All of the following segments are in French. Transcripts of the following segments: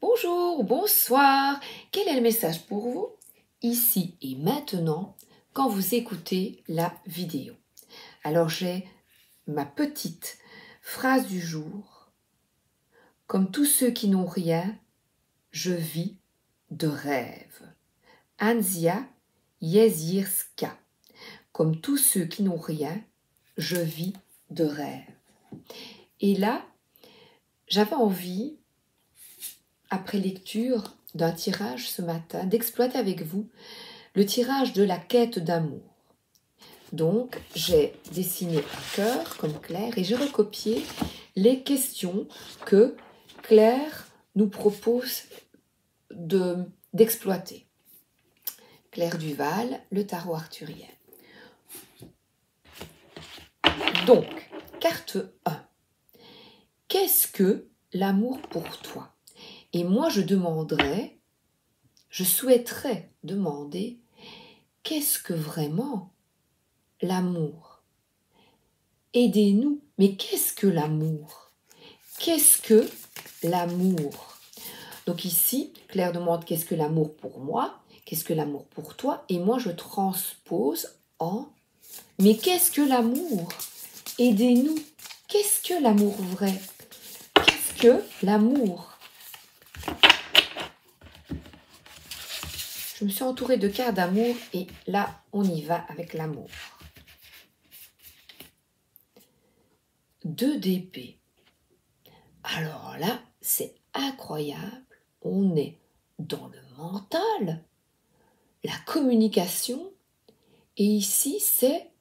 Bonjour, bonsoir. Quel est le message pour vous, ici et maintenant, quand vous écoutez la vidéo? Alors j'ai ma petite phrase du jour. Comme tous ceux qui n'ont rien, je vis de rêve. Anzia Jezierska. Comme tous ceux qui n'ont rien, je vis de rêve. Et là, j'avais envie, après lecture d'un tirage ce matin, d'exploiter avec vous le tirage de la quête d'amour. Donc, j'ai dessiné un cœur comme Claire et j'ai recopié les questions que Claire nous propose d'exploiter. Claire Duval, le tarot arthurien. Donc, carte 1. Qu'est-ce que l'amour pour toi? Et moi, je souhaiterais demander, qu'est-ce que vraiment l'amour? Aidez-nous. Mais qu'est-ce que l'amour? Qu'est-ce que l'amour? Donc ici, Claire demande qu'est-ce que l'amour pour moi? Qu'est-ce que l'amour pour toi? Et moi, je transpose en mais qu'est-ce que l'amour? Aidez-nous. Qu'est-ce que l'amour vrai? Qu'est-ce que l'amour? Je me suis entourée de cartes d'amour et là, on y va avec l'amour. 2 d'épée. Alors là, c'est incroyable. On est dans le mental, la communication. Et ici, c'est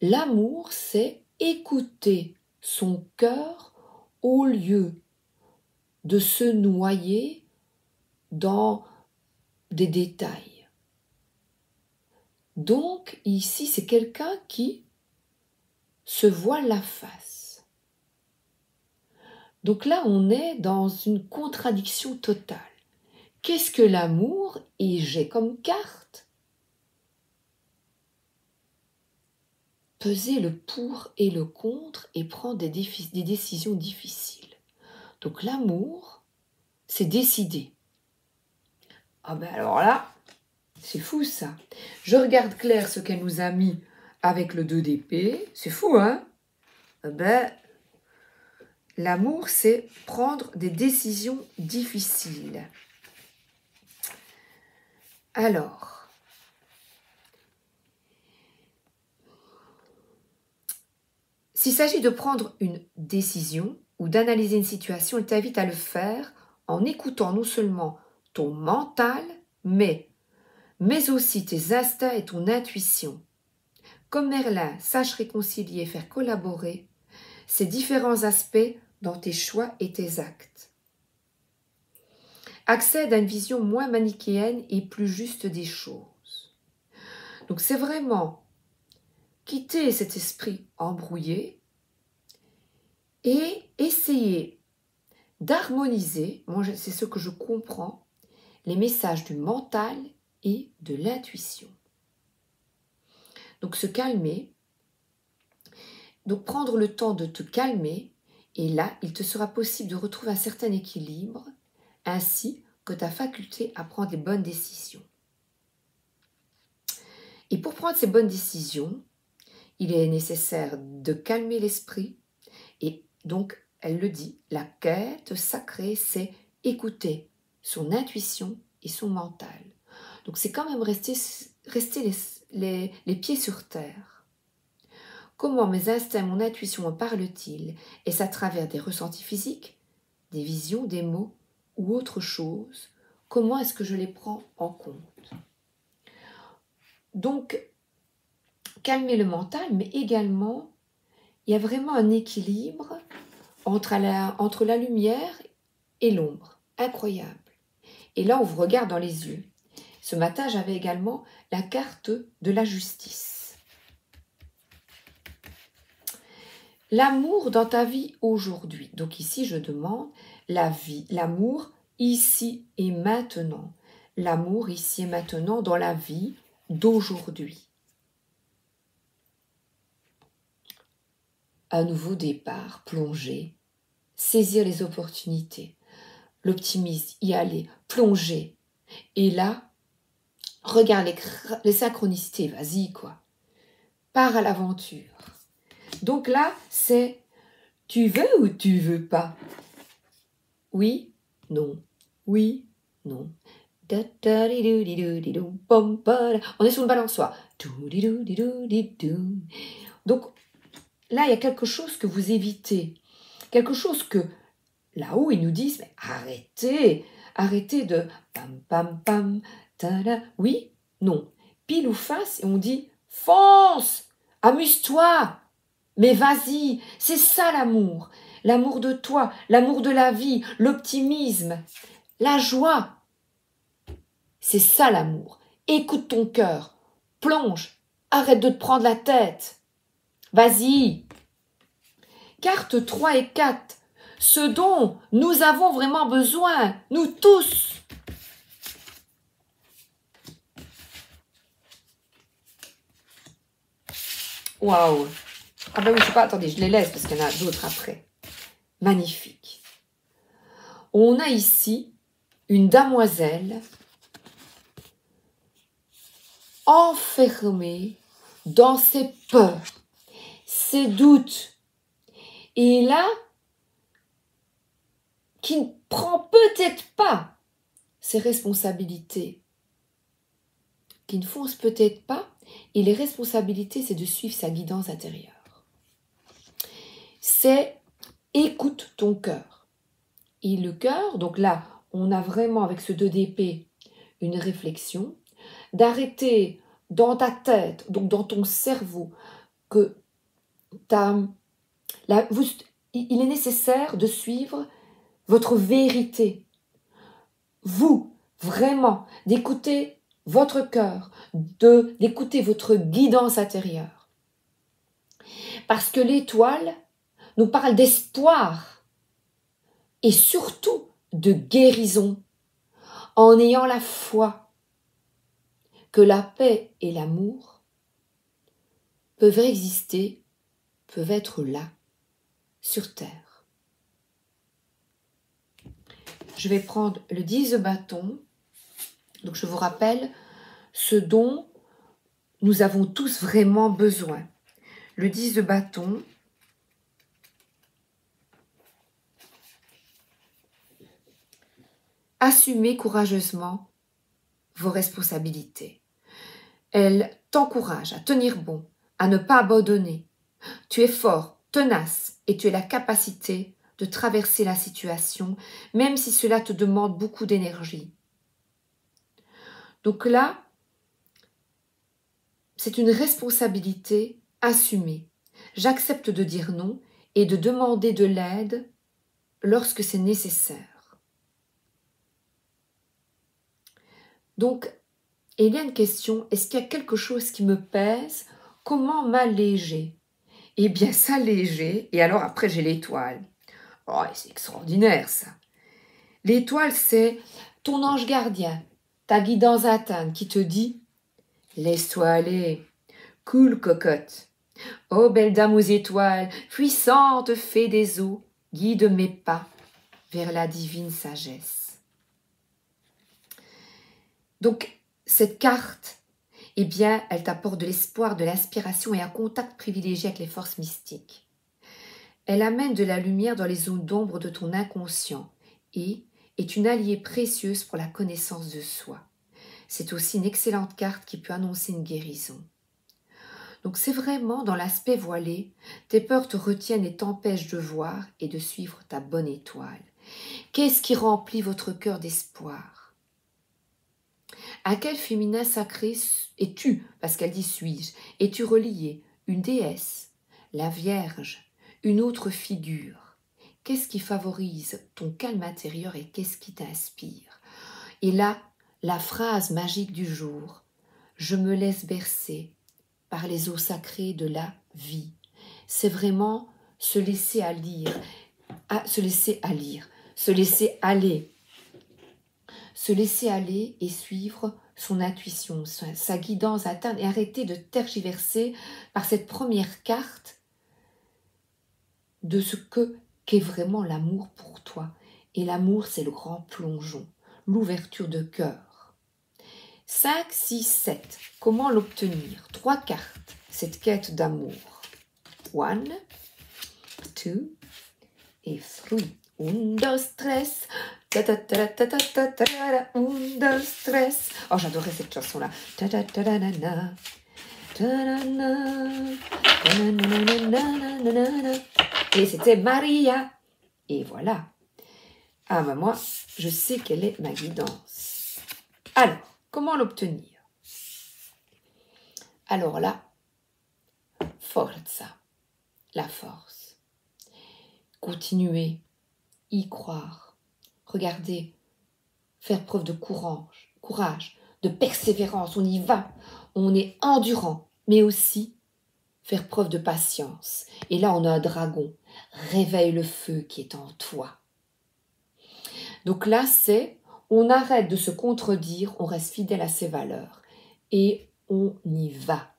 l'amour, c'est écouter son cœur au lieu de se noyer dans des détails. Donc, ici, c'est quelqu'un qui se voile la face. Donc là, on est dans une contradiction totale. Qu'est-ce que l'amour? Et j'ai comme carte peser le pour et le contre et prendre des décisions difficiles. Donc l'amour, c'est décider. Ah ben alors là, c'est fou ça. Je regarde Claire ce qu'elle nous a mis avec le 2 d'épée. C'est fou, hein? Ben, l'amour, c'est prendre des décisions difficiles. Alors, s'il s'agit de prendre une décision ou d'analyser une situation, il t'invite à le faire en écoutant non seulement ton mental, mais aussi tes instincts et ton intuition. Comme Merlin, sache réconcilier et faire collaborer ces différents aspects dans tes choix et tes actes. Accède à une vision moins manichéenne et plus juste des choses. Donc c'est vraiment quitter cet esprit embrouillé et essayer d'harmoniser, moi c'est ce que je comprends, les messages du mental et de l'intuition. Donc se calmer, donc prendre le temps de te calmer, et là, il te sera possible de retrouver un certain équilibre, ainsi que ta faculté à prendre les bonnes décisions. Et pour prendre ces bonnes décisions, il est nécessaire de calmer l'esprit, et donc, elle le dit, la quête sacrée, c'est écouter son intuition et son mental. Donc c'est quand même rester les pieds sur terre. Comment mes instincts, mon intuition me parlent-ils? Est-ce à travers des ressentis physiques, des visions, des mots ou autre chose? Comment est-ce que je les prends en compte? Donc, calmer le mental, mais également, il y a vraiment un équilibre entre la lumière et l'ombre. Incroyable. Et là, on vous regarde dans les yeux. Ce matin, j'avais également la carte de la justice. L'amour dans ta vie aujourd'hui. Donc ici, je demande la vie, l'amour ici et maintenant. L'amour ici et maintenant dans la vie d'aujourd'hui. Un nouveau départ, plonger, saisir les opportunités. l'optimisme, y aller, plonger. Et là, regarde les synchronicités, vas-y quoi. Pars à l'aventure. Donc là, c'est tu veux ou tu veux pas? Oui, non, oui, non. On est sur une balançoire. Donc là, il y a quelque chose que vous évitez. Quelque chose que là-haut, ils nous disent, mais arrêtez, arrêtez de pam pam pam, tada. Oui, non. Pile ou face, et on dit, fonce, amuse-toi, mais vas-y, c'est ça l'amour. L'amour de toi, l'amour de la vie, l'optimisme, la joie. C'est ça l'amour. Écoute ton cœur, plonge, arrête de te prendre la tête. Vas-y. Carte 3 et 4. Ce dont nous avons vraiment besoin, nous tous. Waouh. Ah ben oui, je sais pas, attendez, je les laisse parce qu'il y en a d'autres après. Magnifique. On a ici une damoiselle enfermée dans ses peurs, ses doutes. Et là, qui ne prend peut-être pas ses responsabilités, qui ne fonce peut-être pas, et les responsabilités, c'est de suivre sa guidance intérieure. C'est écoute ton cœur. Et le cœur, donc là, on a vraiment avec ce 2 d'épée une réflexion, d'arrêter dans ta tête, donc dans ton cerveau, que il est nécessaire de suivre votre vérité. Vous, vraiment, d'écouter votre cœur, d'écouter votre guidance intérieure. Parce que l'étoile nous parle d'espoir et surtout de guérison en ayant la foi que la paix et l'amour peuvent exister, peuvent être là, sur Terre. Je vais prendre le 10 de bâton. Donc je vous rappelle ce dont nous avons tous vraiment besoin. Le 10 de bâton. Assumez courageusement vos responsabilités. Elle t'encourage à tenir bon, à ne pas abandonner. Tu es fort, tenace et tu as la capacité de traverser la situation, même si cela te demande beaucoup d'énergie. Donc là, c'est une responsabilité assumée. J'accepte de dire non et de demander de l'aide lorsque c'est nécessaire. Donc, il y a une question, est-ce qu'il y a quelque chose qui me pèse? Comment m'alléger? Eh bien, s'alléger, et alors après j'ai l'étoile. Oh, c'est extraordinaire ça. L'étoile, c'est ton ange gardien, ta guidance interne qui te dit « Laisse-toi aller, cool cocotte. Oh, belle dame aux étoiles, puissante fée des eaux, guide mes pas vers la divine sagesse. » Donc, cette carte, eh bien, elle t'apporte de l'espoir, de l'inspiration et un contact privilégié avec les forces mystiques. Elle amène de la lumière dans les zones d'ombre de ton inconscient et est une alliée précieuse pour la connaissance de soi. C'est aussi une excellente carte qui peut annoncer une guérison. Donc c'est vraiment dans l'aspect voilé, tes peurs te retiennent et t'empêchent de voir et de suivre ta bonne étoile. Qu'est-ce qui remplit votre cœur d'espoir? À quel féminin sacré es-tu, parce qu'elle dit suis-je, es-tu relié? Une déesse, la Vierge, une autre figure? Qu'est-ce qui favorise ton calme intérieur et qu'est-ce qui t'inspire? Et là, la phrase magique du jour, je me laisse bercer par les eaux sacrées de la vie. C'est vraiment se laisser aller, se laisser aller et suivre son intuition, sa guidance interne et arrêter de tergiverser par cette première carte de ce qu'est vraiment l'amour pour toi. Et l'amour, c'est le grand plongeon, l'ouverture de cœur. 5, 6, 7. Comment l'obtenir? 3 cartes, cette quête d'amour. 1, 2 et 3. 1, 2, 3. Ta ta ta ta ta ta ta ta. 1, 2, 3. Oh, j'adorais cette chanson-là. Ta ta ta ta ta ta. Et c'était Maria. Et voilà. Ah, ben moi, je sais quelle est ma guidance. Alors, comment l'obtenir? Alors là, forza, la force. Continuer, y croire. Regardez, faire preuve de courage, de persévérance. On y va, on est endurant, mais aussi faire preuve de patience. Et là, on a un dragon. Réveille le feu qui est en toi. Donc là, on arrête de se contredire, on reste fidèle à ses valeurs. Et on y va.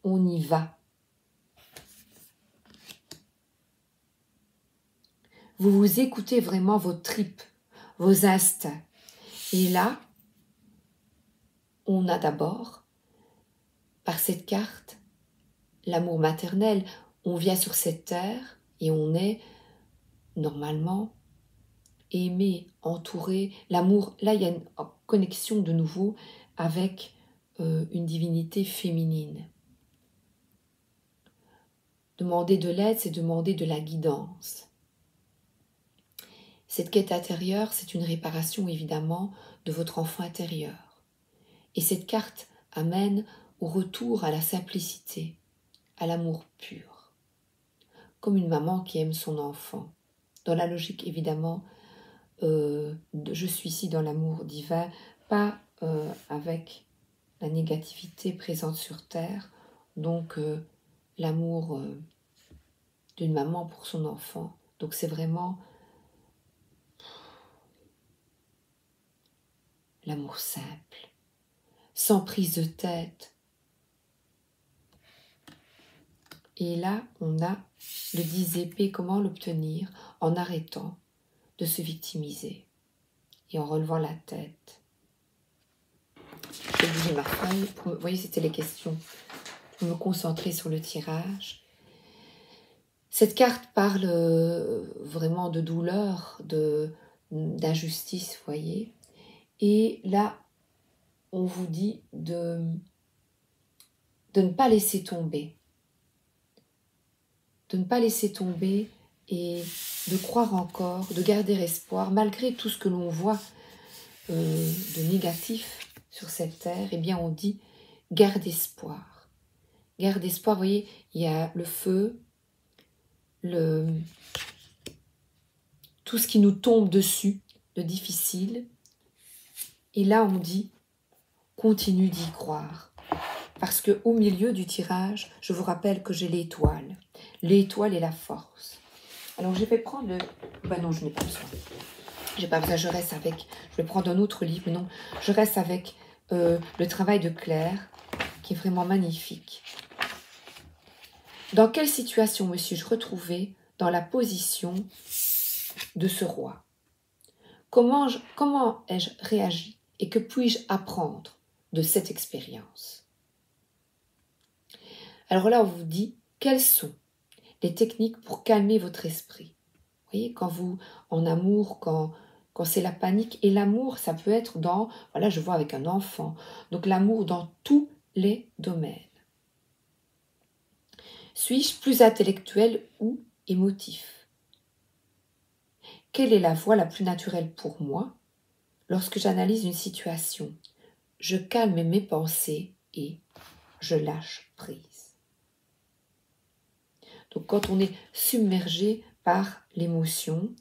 On y va. Vous vous écoutez vraiment vos tripes, vos instincts. Et là, on a d'abord, par cette carte, l'amour maternel. On vient sur cette terre et on est normalement aimé, entouré. L'amour, là, il y a une connexion de nouveau avec une divinité féminine. Demander de l'aide, c'est demander de la guidance. Cette quête intérieure, c'est une réparation évidemment de votre enfant intérieur. Et cette carte amène au retour à la simplicité, à l'amour pur. Comme une maman qui aime son enfant. Dans la logique évidemment, je suis ici dans l'amour divin, pas avec la négativité présente sur terre, donc l'amour d'une maman pour son enfant. Donc c'est vraiment l'amour simple, sans prise de tête. Et là, on a le 10 épées, comment l'obtenir? En arrêtant de se victimiser et en relevant la tête. J'ai bougé ma feuille. Vous voyez, c'était les questions. Pour me concentrer sur le tirage. Cette carte parle vraiment de douleur, d'injustice, vous voyez. Et là, on vous dit de ne pas laisser tomber. De ne pas laisser tomber et de croire encore, de garder espoir, malgré tout ce que l'on voit de négatif sur cette terre. Eh bien, on dit, garde espoir. Garde espoir, vous voyez, il y a le feu, tout ce qui nous tombe dessus, de difficile. Et là, on dit, continue d'y croire. Parce qu'au milieu du tirage, je vous rappelle que j'ai l'étoile. L'étoile est la force. Alors, je vais prendre le... Ben non, je n'ai pas besoin. Je n'ai pas besoin, je reste avec... Je vais prendre un autre livre, non. Je reste avec le travail de Claire, qui est vraiment magnifique. Dans quelle situation me suis-je retrouvée dans la position de ce roi? Comment ai-je réagi et que puis-je apprendre de cette expérience? Alors là, on vous dit, quelles sont les techniques pour calmer votre esprit? Vous voyez, quand vous, en amour, quand c'est la panique, et l'amour, ça peut être dans, voilà, je vois avec un enfant, donc l'amour dans tous les domaines. Suis-je plus intellectuel ou émotif? Quelle est la voie la plus naturelle pour moi lorsque j'analyse une situation? Je calme mes pensées et je lâche prise. Donc quand on est submergé par l'émotion,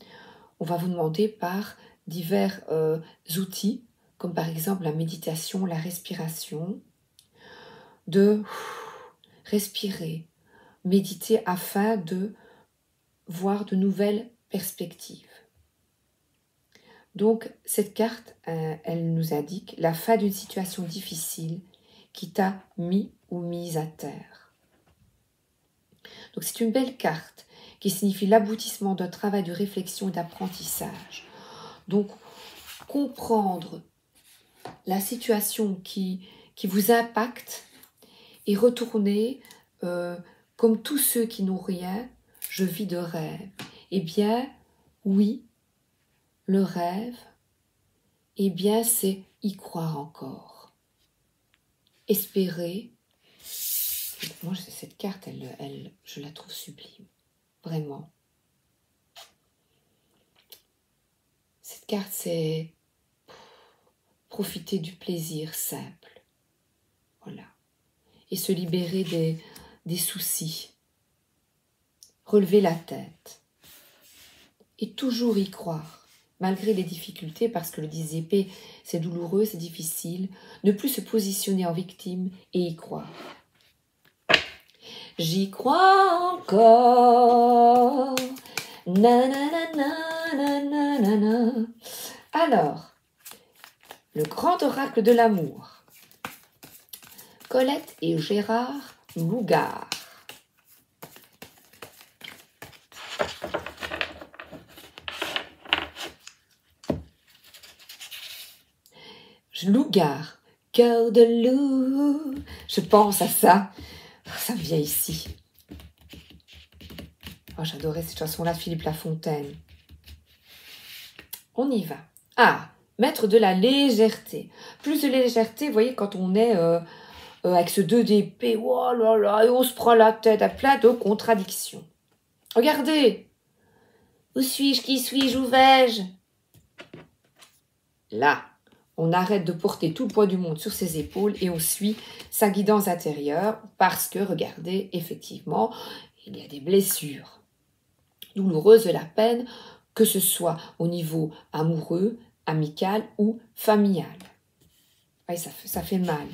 on va vous demander par divers outils, comme par exemple la méditation, la respiration, de respirer, méditer afin de voir de nouvelles perspectives. Donc cette carte, elle nous indique la fin d'une situation difficile qui t'a mis ou mise à terre. Donc c'est une belle carte qui signifie l'aboutissement d'un travail de réflexion et d'apprentissage. Donc, comprendre la situation qui vous impacte et retourner comme tous ceux qui n'ont rien, je vis de rêve. Eh bien, oui, le rêve, eh bien, c'est y croire encore. Espérer. Moi, cette carte, je la trouve sublime. Vraiment. Cette carte, c'est profiter du plaisir simple. Voilà. Et se libérer des soucis. Relever la tête. Et toujours y croire, malgré les difficultés, parce que le 10 d'épée, c'est douloureux, c'est difficile. Ne plus se positionner en victime et y croire. J'y crois encore. Nanana. Alors, le grand oracle de l'amour. Colette et Gérard Lougard. Lougard, cœur de loup. Je pense à ça. Ça me vient ici. Oh, j'adorais cette chanson-là de Philippe Lafontaine. On y va. Ah, mettre de la légèreté. Plus de légèreté, vous voyez, quand on est avec ce 2 d'épée, oh là là, et on se prend la tête à plein de contradictions. Regardez. Où suis-je? Qui suis-je? Où vais-je? Là, on arrête de porter tout le poids du monde sur ses épaules et on suit sa guidance intérieure parce que, regardez, effectivement, il y a des blessures douloureuses de la peine, que ce soit au niveau amoureux, amical ou familial. Ouais, ça fait mal,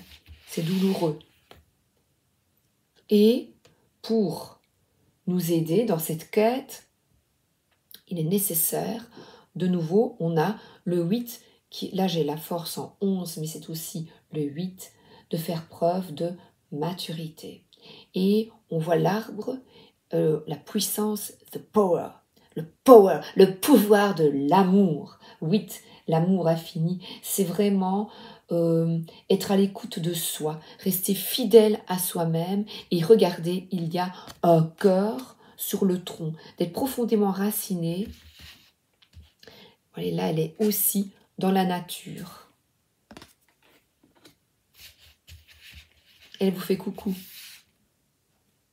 c'est douloureux. Et pour nous aider dans cette quête, il est nécessaire, de nouveau, on a le 8, là j'ai la force en 11, mais c'est aussi le 8, de faire preuve de maturité. Et on voit l'arbre, la puissance, the power, le pouvoir de l'amour. 8, l'amour infini, c'est vraiment être à l'écoute de soi, rester fidèle à soi-même et regardez, il y a un cœur sur le tronc, d'être profondément raciné. Et là, elle est aussi dans la nature. Elle vous fait coucou.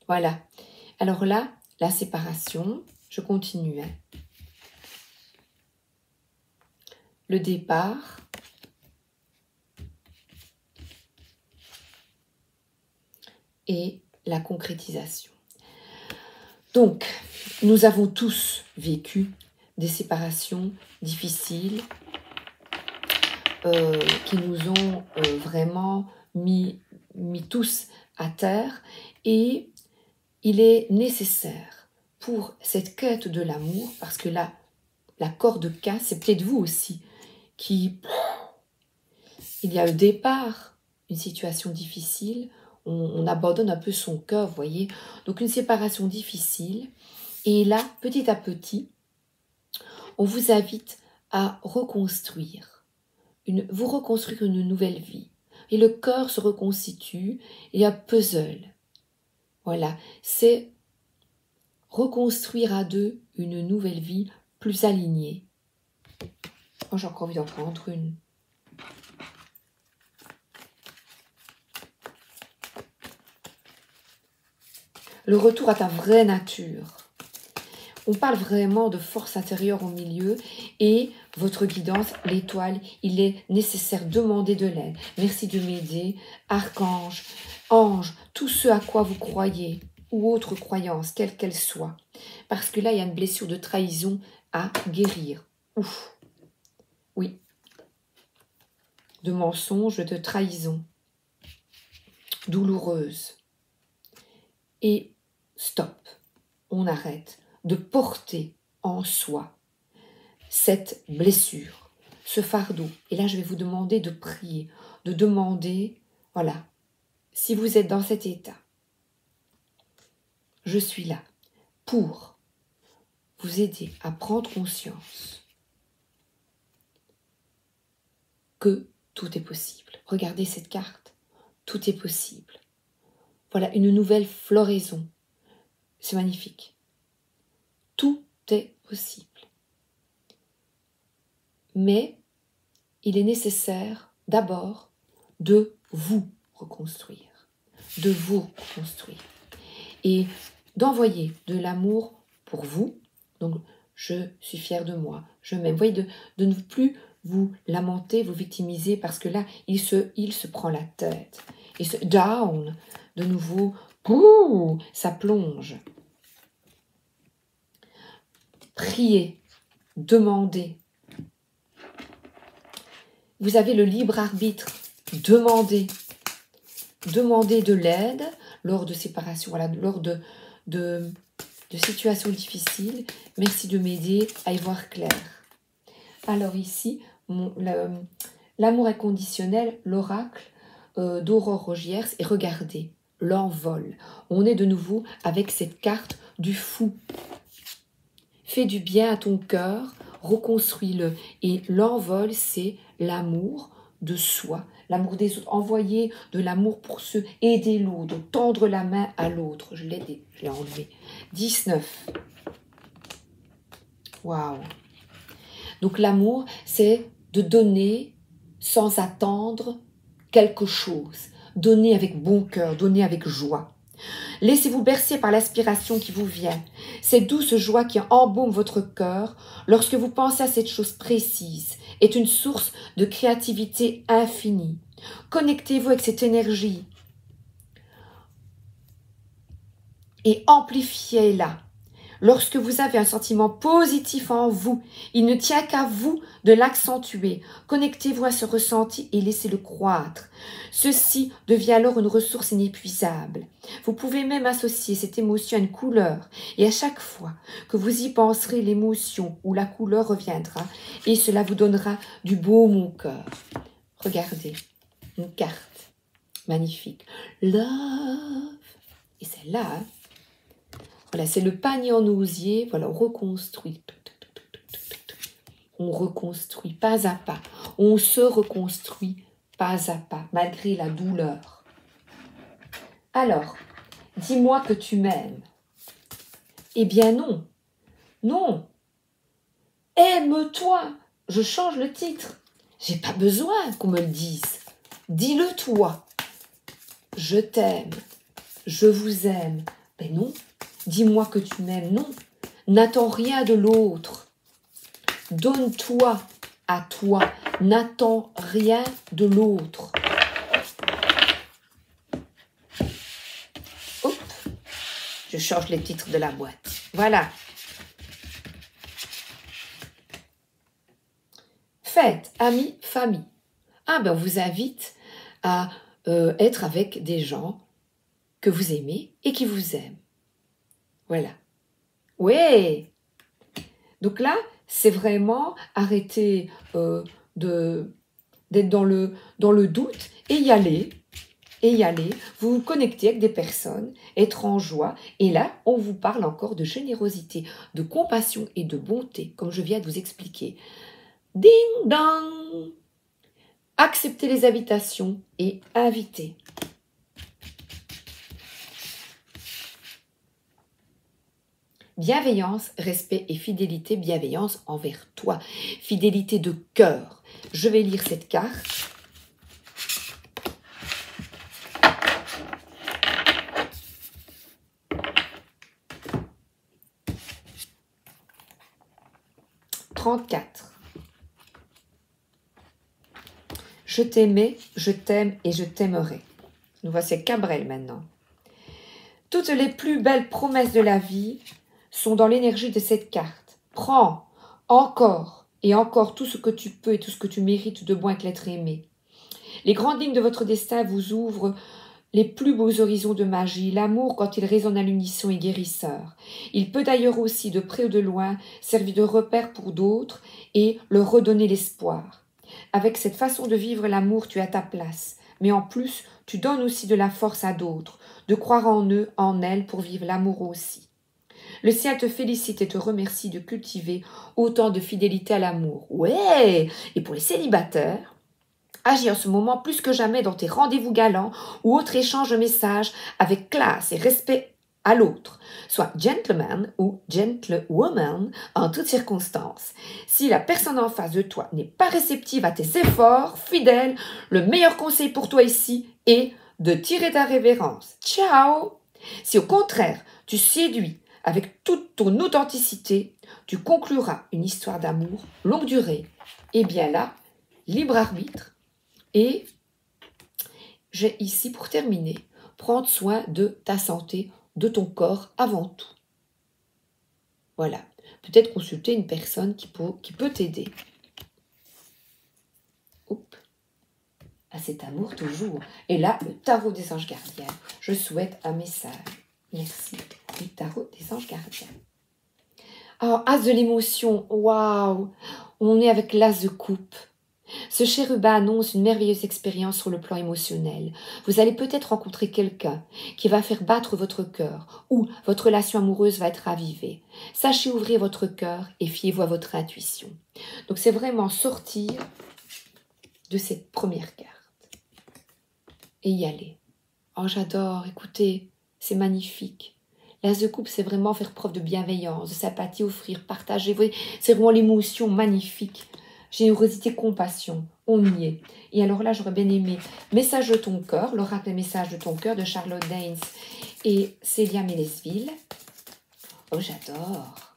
Voilà. Alors là, la séparation, je continue. Le départ. Et la concrétisation. Donc, nous avons tous vécu des séparations difficiles qui nous ont vraiment mis tous à terre et il est nécessaire pour cette quête de l'amour, parce que là, la corde K, c'est peut-être vous aussi, il y a le départ, une situation difficile, on abandonne un peu son cœur, vous voyez. Donc une séparation difficile. Et là, petit à petit, on vous invite à reconstruire, vous reconstruire une nouvelle vie. Et le cœur se reconstitue, et un puzzle. Voilà, c'est reconstruire à deux une nouvelle vie plus alignée. Oh, j'ai encore envie d'en prendre une. Le retour à ta vraie nature. On parle vraiment de force intérieure au milieu et votre guidance, l'étoile, il est nécessaire de demander de l'aide. Merci de m'aider, archange, ange, tout ce à quoi vous croyez ou autre croyance, quelle qu'elle soit. Parce que là, il y a une blessure de trahison à guérir. Ouf. Oui. De mensonge, de trahison. Douloureuse. Et stop. On arrête de porter en soi cette blessure, ce fardeau. Et là, je vais vous demander de prier, de demander, voilà, si vous êtes dans cet état, je suis là pour vous aider à prendre conscience que tout est possible. Regardez cette carte, tout est possible. Voilà une nouvelle floraison. C'est magnifique. Tout est possible. Mais il est nécessaire d'abord de vous reconstruire. De vous reconstruire. Et d'envoyer de l'amour pour vous. Donc, je suis fière de moi, je m'aime. Vous voyez, de ne plus vous lamenter, vous victimiser, parce que là, il se prend la tête. Et ce down, de nouveau, ça plonge. Priez, demandez. Vous avez le libre arbitre. Demandez. Demandez de l'aide lors de séparation, voilà, lors de situations difficiles. Merci de m'aider à y voir clair. Alors ici, l'amour inconditionnel, l'oracle d'Aurore Rogiers, et regardez, l'envol. On est de nouveau avec cette carte du fou. Fais du bien à ton cœur, reconstruis-le. Et l'envol, c'est l'amour de soi, l'amour des autres. Envoyer de l'amour pour ceux, aider l'autre, tendre la main à l'autre. Je l'ai enlevé. 19. Waouh. Donc l'amour, c'est de donner sans attendre quelque chose. Donner avec bon cœur, donner avec joie. Laissez-vous bercer par l'aspiration qui vous vient. Cette douce joie qui embaume votre cœur lorsque vous pensez à cette chose précise est une source de créativité infinie. Connectez-vous avec cette énergie et amplifiez-la. Lorsque vous avez un sentiment positif en vous, il ne tient qu'à vous de l'accentuer. Connectez-vous à ce ressenti et laissez-le croître. Ceci devient alors une ressource inépuisable. Vous pouvez même associer cette émotion à une couleur et à chaque fois que vous y penserez, l'émotion ou la couleur reviendra et cela vous donnera du baume au cœur. Regardez, une carte magnifique. Love. Et celle-là, hein. Voilà, c'est le panier en osier. Voilà, on reconstruit. On reconstruit pas à pas. On se reconstruit pas à pas, malgré la douleur. Alors, dis-moi que tu m'aimes. Eh bien non. Non. Aime-toi. Je change le titre. J'ai pas besoin qu'on me le dise. Dis-le toi. Je t'aime. Je vous aime. Ben non. Dis-moi que tu m'aimes, non. N'attends rien de l'autre. Donne-toi à toi. N'attends rien de l'autre. Hop, je change les titres de la boîte. Voilà. Fête, amis, famille. Ah ben, on vous invite à être avec des gens que vous aimez et qui vous aiment. Voilà. Ouais. Donc là, c'est vraiment arrêter d'être dans le doute et y aller. Vous vous connecter avec des personnes, être en joie. Et là, on vous parle encore de générosité, de compassion et de bonté, comme je viens de vous expliquer. Ding dong. Acceptez les invitations et invitez. Bienveillance, respect et fidélité, bienveillance envers toi. Fidélité de cœur. Je vais lire cette carte. « 34. Je t'aimais, je t'aime et je t'aimerai. » Nous voici Cabrel maintenant. Toutes les plus belles promesses de la vie sont dans l'énergie de cette carte. Prends encore et encore tout ce que tu peux et tout ce que tu mérites de bon avec l'être aimé. Les grandes lignes de votre destin vous ouvrent les plus beaux horizons de magie. L'amour, quand il résonne à l'unisson, est guérisseur. Il peut d'ailleurs aussi, de près ou de loin, servir de repère pour d'autres et leur redonner l'espoir. Avec cette façon de vivre l'amour, tu as ta place. Mais en plus, tu donnes aussi de la force à d'autres, de croire en eux, en elles, pour vivre l'amour aussi. Le ciel te félicite et te remercie de cultiver autant de fidélité à l'amour. Ouais! Et pour les célibataires, agis en ce moment plus que jamais dans tes rendez-vous galants ou autres échanges de messages avec classe et respect à l'autre. Sois gentleman ou gentlewoman en toutes circonstances. Si la personne en face de toi n'est pas réceptive à tes efforts, fidèle, le meilleur conseil pour toi ici est de tirer ta révérence. Ciao! Si au contraire, tu séduis avec toute ton authenticité, tu concluras une histoire d'amour longue durée. Et bien là, libre arbitre. Et j'ai ici pour terminer, prendre soin de ta santé, de ton corps avant tout. Voilà, peut-être consulter une personne qui peut t'aider. À cet amour toujours. Et là, le tarot des anges gardiens. Je souhaite un message. Merci. Le tarot des anges gardiens. Alors, as de l'émotion. Waouh! On est avec l'as de coupe. Ce chérubin annonce une merveilleuse expérience sur le plan émotionnel. Vous allez peut-être rencontrer quelqu'un qui va faire battre votre cœur ou votre relation amoureuse va être ravivée. Sachez ouvrir votre cœur et fiez-vous à votre intuition. Donc, c'est vraiment sortir de cette première carte et y aller. Oh, j'adore, écoutez, c'est magnifique. L'as de coupe, c'est vraiment faire preuve de bienveillance, de sympathie, offrir, partager. C'est vraiment l'émotion magnifique. Générosité, compassion, on y est. Et alors là, j'aurais bien aimé Message de ton cœur, l'oracle des messages de ton cœur de Charlotte Daines et Célia Mélesville. Oh, j'adore.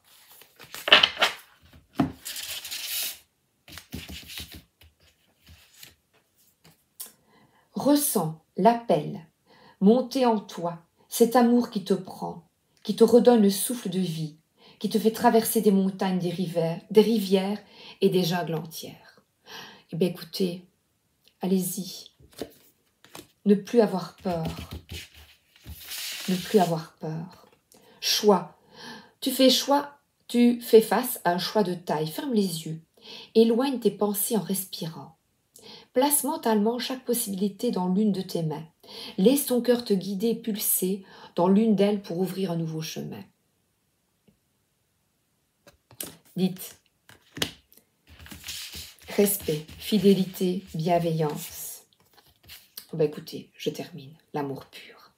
Ressens l'appel, monter en toi, cet amour qui te prend, qui te redonne le souffle de vie, qui te fait traverser des montagnes, des rivières et des jungles entières. Eh bien écoutez, allez-y, ne plus avoir peur, ne plus avoir peur. Choix, tu fais face à un choix de taille, ferme les yeux, éloigne tes pensées en respirant. Place mentalement chaque possibilité dans l'une de tes mains. Laisse ton cœur te guider et pulser dans l'une d'elles pour ouvrir un nouveau chemin. Dites respect, fidélité, bienveillance. Ben écoutez, je termine. L'amour pur.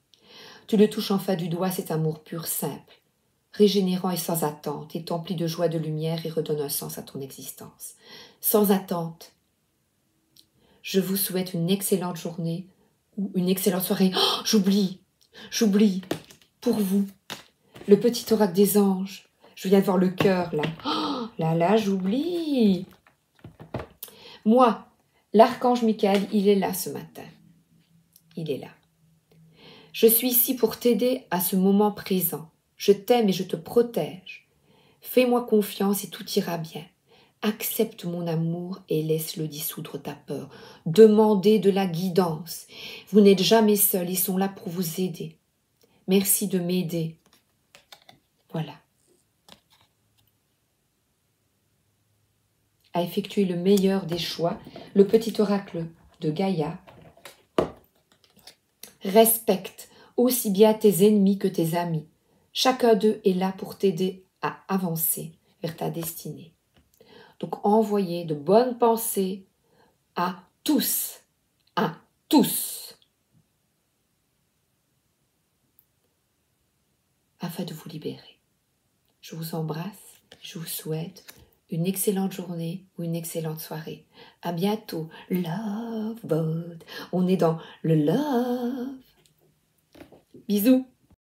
Tu le touches en fin du doigt, cet amour pur, simple, régénérant et sans attente, est empli de joie, de lumière et redonne un sens à ton existence. Sans attente. Je vous souhaite une excellente journée ou une excellente soirée. Oh, j'oublie, pour vous, le petit oracle des anges. Je viens de voir le cœur, là. Oh, là, j'oublie. Moi, l'archange Michael, il est là ce matin. Il est là. Je suis ici pour t'aider à ce moment présent. Je t'aime et je te protège. Fais-moi confiance et tout ira bien. Accepte mon amour et laisse-le dissoudre ta peur. Demandez de la guidance. Vous n'êtes jamais seul, ils sont là pour vous aider. Merci de m'aider. Voilà. À effectuer le meilleur des choix, le petit oracle de Gaïa. Respecte aussi bien tes ennemis que tes amis. Chacun d'eux est là pour t'aider à avancer vers ta destinée. Donc envoyez de bonnes pensées à tous, afin de vous libérer. Je vous embrasse, je vous souhaite une excellente journée ou une excellente soirée. À bientôt. Love Boat. On est dans le love. Bisous.